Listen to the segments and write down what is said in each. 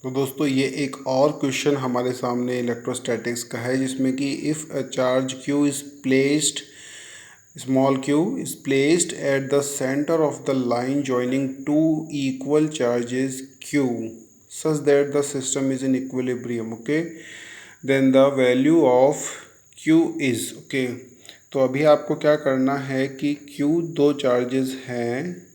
तो दोस्तों ये एक और क्वेश्चन हमारे सामने इलेक्ट्रोस्टैटिक्स का है, जिसमें कि if a charge q is placed small q is placed at the center of the line joining two equal charges q such that the system is in equilibrium, okay, then the value of q is, okay। तो अभी आपको क्या करना है कि q दो charges हैं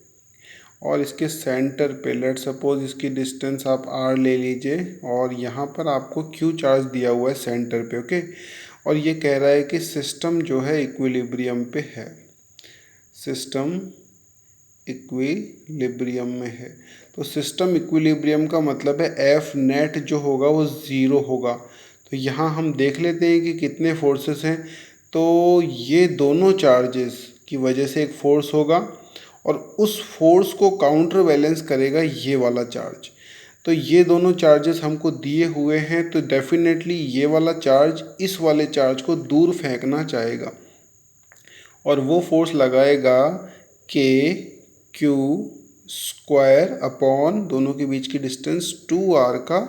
और इसके सेंटर पे लेट सपोज इसकी डिस्टेंस आप r ले लीजिए और यहाँ पर आपको q चार्ज दिया हुआ है सेंटर पे, ओके। और ये कह रहा है कि सिस्टम जो है इक्विलिब्रियम पे है, सिस्टम इक्विलिब्रियम में है। तो सिस्टम इक्विलिब्रियम का मतलब है एफ नेट जो होगा वो ज़ीरो होगा। तो यहाँ हम देख लेते हैं कि कितने फोर्सेस हैं। तो ये दोनों चार्जेस की वजह से एक फोर्स होगा और उस फोर्स को काउंटर बैलेंस करेगा ये वाला चार्ज। तो ये दोनों चार्जेस हमको दिए हुए हैं, तो डेफिनेटली ये वाला चार्ज इस वाले चार्ज को दूर फेंकना चाहेगा और वो फोर्स लगाएगा के क्यू स्क्वायर अपॉन दोनों के बीच की डिस्टेंस 2r का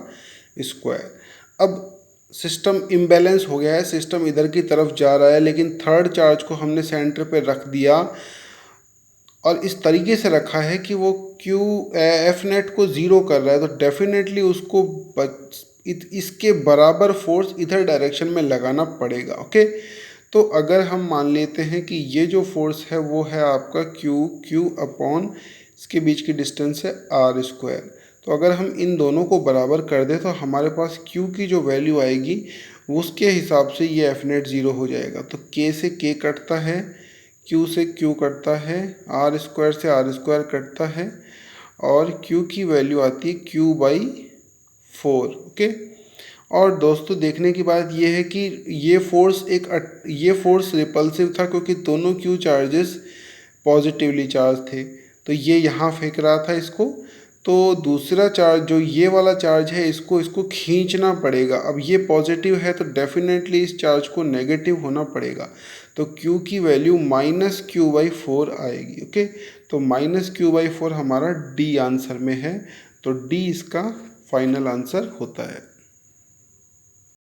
स्क्वायर। अब सिस्टम इम्बैलेंस हो गया है, सिस्टम इधर की तरफ जा रहा है, लेकिन थर्ड चार्ज को हमने सेंटर पे रख दिया और इस तरीके से रखा है कि वो क्यू एफ नेट को ज़ीरो कर रहा है। तो डेफिनेटली उसको इसके बराबर फोर्स इधर डायरेक्शन में लगाना पड़ेगा, ओके। तो अगर हम मान लेते हैं कि ये जो फोर्स है वो है आपका क्यू अपॉन इसके बीच की डिस्टेंस है आर स्क्वायर। तो अगर हम इन दोनों को बराबर कर दें तो हमारे पास क्यू की जो वैल्यू आएगी उसके हिसाब से ये एफ नेट ज़ीरो हो जाएगा। तो के से के कटता है, क्यू से क्यू कटता है, आर स्क्वायर से आर स्क्वायर कटता है और क्यू की वैल्यू आती है क्यू बाई 4, ओके। और दोस्तों देखने की बात यह है कि ये फोर्स रिपल्सिव था क्योंकि दोनों क्यू चार्जेस पॉजिटिवली चार्ज थे, तो ये यहाँ फेंक रहा था इसको। तो दूसरा चार्ज जो ये वाला चार्ज है इसको खींचना पड़ेगा। अब ये पॉजिटिव है तो डेफिनेटली इस चार्ज को नेगेटिव होना पड़ेगा। तो Q की वैल्यू -q/4 आएगी, ओके। तो -q/4 हमारा डी आंसर में है। तो डी इसका फाइनल आंसर होता है।